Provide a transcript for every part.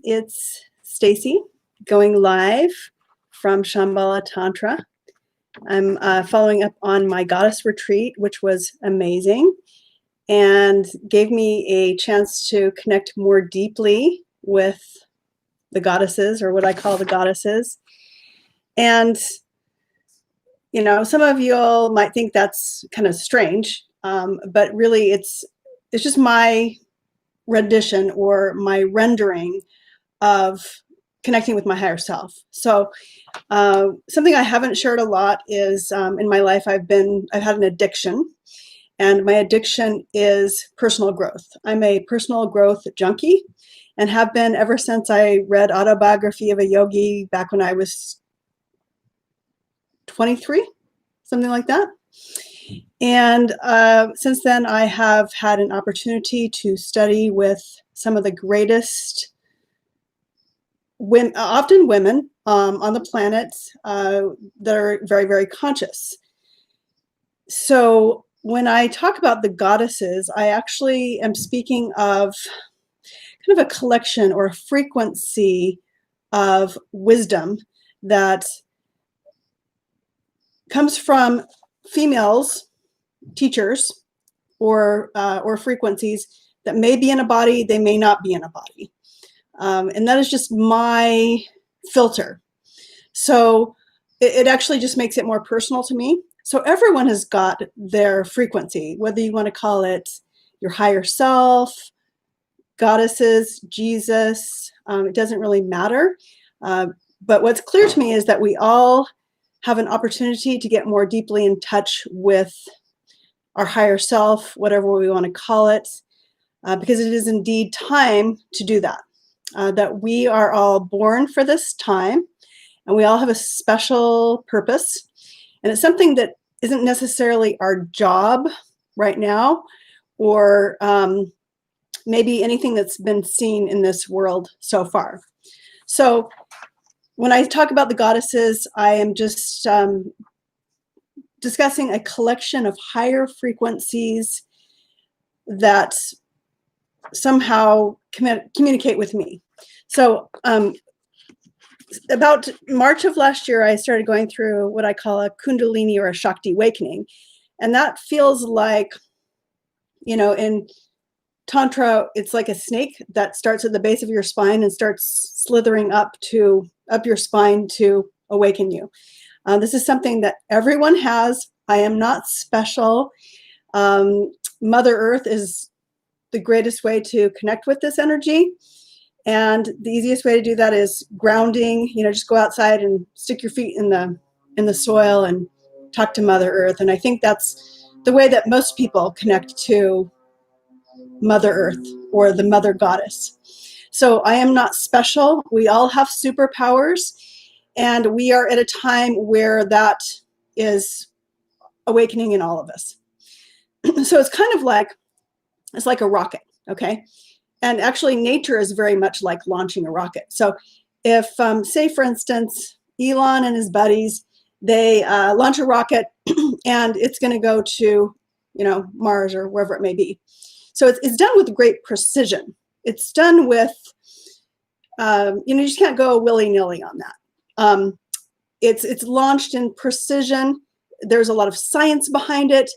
It's Staci going live from Shambhala Tantra. I'm following up on my goddess retreat, which was amazing and gave me a chance to connect more deeply with the goddesses, or what I call the goddesses. And, you know, some of you all might think that's kind of strange, but really it's just my rendition or my rendering of connecting with my higher self. So something I haven't shared a lot is in my life I've had an addiction, and my addiction is personal growth. I'm a personal growth junkie and have been ever since I read Autobiography of a Yogi back when I was 23, something like that. And since then, I have had an opportunity to study with some of the greatest women, often women on the planet that are very, very conscious. So when I talk about the goddesses, I actually am speaking of kind of a collection or a frequency of wisdom that comes from females, teachers, or frequencies that may be in a body, they may not be in a body. And that is just my filter. So it actually just makes it more personal to me. So everyone has got their frequency, whether you want to call it your higher self, goddesses, Jesus, it doesn't really matter. But what's clear to me is that we all have an opportunity to get more deeply in touch with our higher self, whatever we want to call it, because it is indeed time to do that. That we are all born for this time, and we all have a special purpose. And it's something that isn't necessarily our job right now, or maybe anything that's been seen in this world so far. So when I talk about the goddesses, I am just discussing a collection of higher frequencies that somehow communicate with me. So about March of last year, I started going through what I call a Kundalini or a Shakti awakening. And that feels like, you know, in Tantra, it's like a snake that starts at the base of your spine and starts slithering up your spine to awaken you. This is something that everyone has. I am not special. Mother Earth is the greatest way to connect with this energy. And the easiest way to do that is grounding. You know, just go outside and stick your feet in the soil and talk to Mother Earth. And I think that's the way that most people connect to Mother Earth or the Mother Goddess. So I am not special. We all have superpowers, and we are at a time where that is awakening in all of us. So it's kind of like, it's like a rocket, okay? And actually nature is very much like launching a rocket. So if, say for instance, Elon and his buddies, they launch a rocket and it's gonna go to, you know, Mars or wherever it may be. So it's done with great precision. It's done with, you know, you just can't go willy-nilly on that. It's launched in precision. There's a lot of science behind it.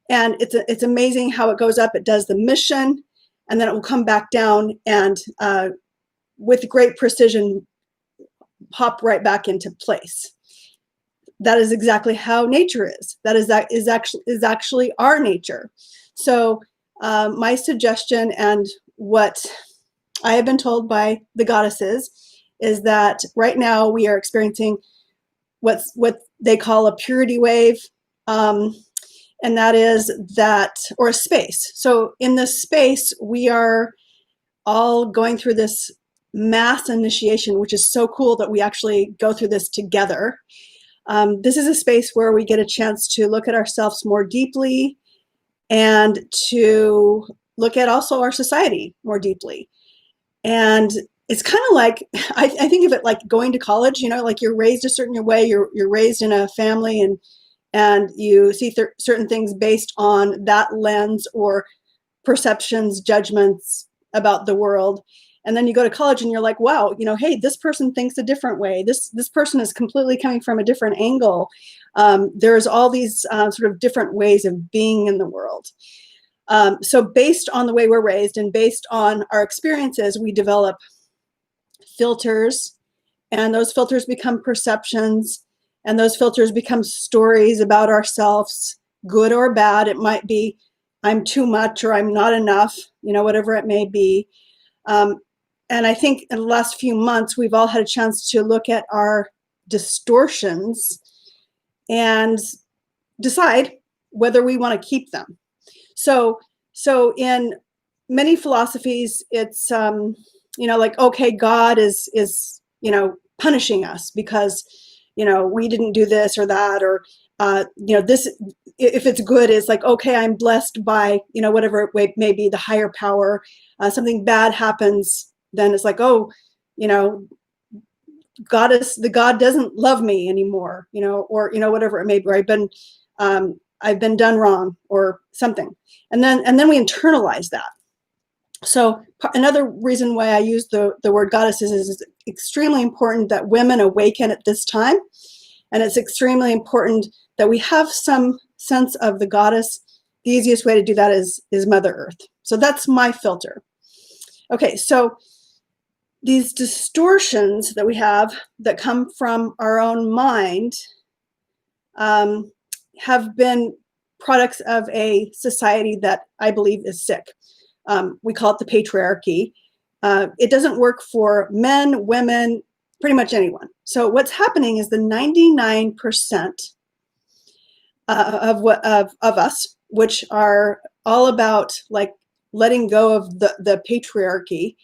And it's amazing how it goes up. It does the mission, and then it will come back down and with great precision, pop right back into place. That is exactly how nature is. That is actually our nature. So my suggestion, and what I have been told by the goddesses, is that right now we are experiencing what they call a purity wave. And that is that, or a space. So in this space, we are all going through this mass initiation, which is so cool that we actually go through this together. This is a space where we get a chance to look at ourselves more deeply and to look at also our society more deeply. And it's kind of like, I think of it like going to college, you know, like you're raised a certain way, you're raised in a family, and you see certain things based on that lens or perceptions, judgments about the world. And then you go to college and you're like, wow, hey, this person thinks a different way. This person is completely coming from a different angle. There's all these sort of different ways of being in the world. So based on the way we're raised and based on our experiences, we develop filters, and those filters become perceptions, and those filters become stories about ourselves, good or bad. It might be I'm too much or I'm not enough, whatever it may be. And I think in the last few months, we've all had a chance to look at our distortions and decide whether we want to keep them. So in many philosophies, it's, like, okay, God is punishing us because, we didn't do this or that, or, this, if it's good, it's like, okay, I'm blessed by, whatever it may be, the higher power. Something bad happens, then it's like, oh, the God doesn't love me anymore, or, whatever it may be, or I've been done wrong or something. And then we internalize that. So another reason why I use the word goddesses is it's extremely important that women awaken at this time. And it's extremely important that we have some sense of the goddess. The easiest way to do that is Mother Earth. So that's my filter. Okay, so these distortions that we have that come from our own mind have been products of a society that I believe is sick. We call it the patriarchy. It doesn't work for men, women, pretty much anyone. So what's happening is the 99% of us, which are all about like letting go of the patriarchy,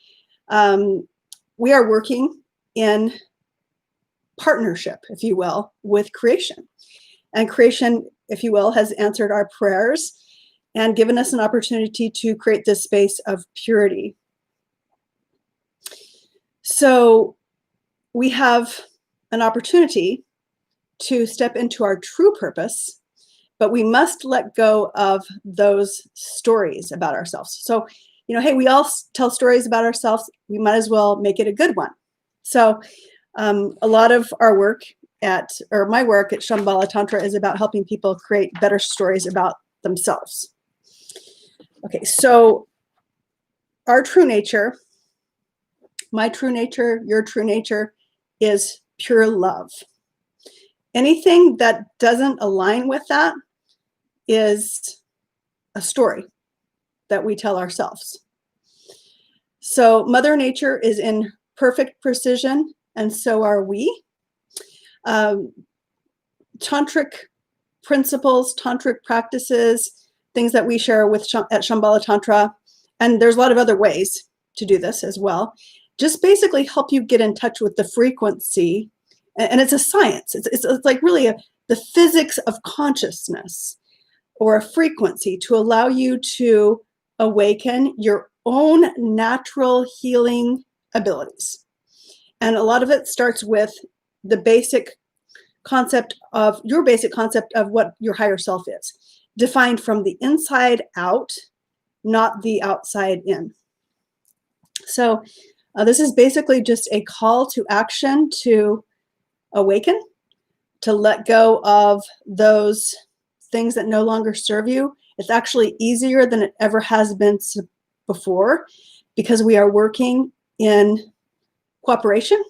we are working in partnership, if you will, with creation. And creation, if you will, has answered our prayers and given us an opportunity to create this space of purity. So we have an opportunity to step into our true purpose, but we must let go of those stories about ourselves. So, hey, we all tell stories about ourselves. We might as well make it a good one. So a lot of our work my work at Shambhala Tantra is about helping people create better stories about themselves. Okay, so our true nature, my true nature, your true nature is pure love. Anything that doesn't align with that is a story that we tell ourselves. So Mother Nature is in perfect precision, and so are we. Tantric principles, tantric practices, things that we share at Shambhala Tantra, and there's a lot of other ways to do this as well, just basically help you get in touch with the frequency. And it's a science. It's like really the physics of consciousness, or a frequency to allow you to awaken your own natural healing abilities. And a lot of it starts with the basic concept of what your higher self is, defined from the inside out, not the outside in. So this is basically just a call to action to awaken, to let go of those things that no longer serve you. It's actually easier than it ever has been before, because we are working in cooperation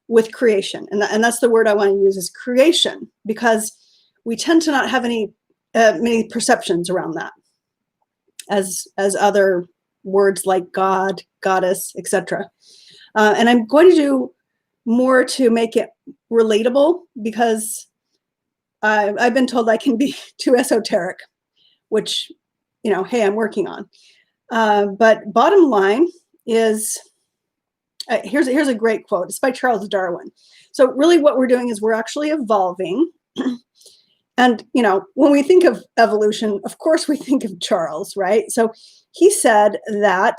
with creation. And that's the word I want to use, is creation, because we tend to not have many perceptions around that as other words like God, goddess, etc. And I'm going to do more to make it relatable, because I've been told I can be too esoteric, which, hey, I'm working on. But bottom line is, here's a great quote. It's by Charles Darwin. So really what we're doing is we're actually evolving. And, when we think of evolution, of course we think of Charles, right? So he said that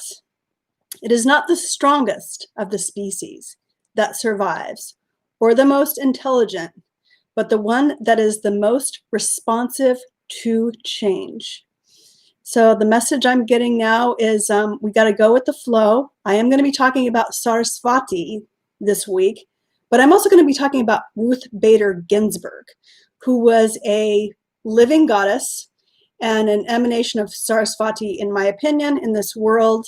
it is not the strongest of the species that survives, or the most intelligent, but the one that is the most responsive to change. So the message I'm getting now is we got to go with the flow. I am going to be talking about Saraswati this week, but I'm also going to be talking about Ruth Bader Ginsburg, who was a living goddess and an emanation of Saraswati, in my opinion, in this world.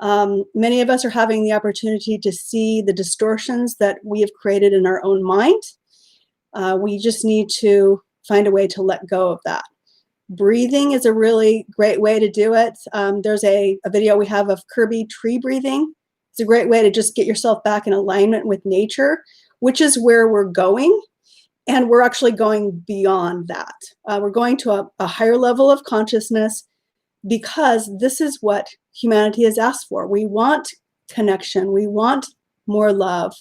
Many of us are having the opportunity to see the distortions that we have created in our own mind. We just need to find a way to let go of that. Breathing is a really great way to do it. There's a video we have of Kirby tree breathing. It's a great way to just get yourself back in alignment with nature, which is where we're going. And we're actually going beyond that. We're going to a higher level of consciousness, because this is what humanity has asked for. We want connection. We want more love.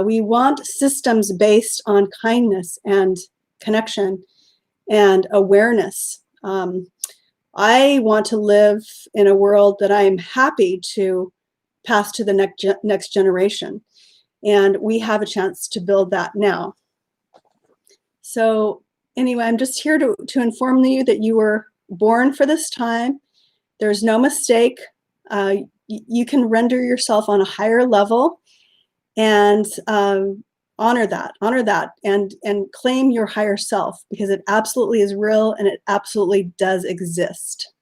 We want systems based on kindness and connection and awareness. I want to live in a world that I am happy to pass to the next generation. And we have a chance to build that now. So anyway, I'm just here to inform you that you were born for this time. There's no mistake. You can render yourself on a higher level and honor that and claim your higher self, because it absolutely is real and it absolutely does exist.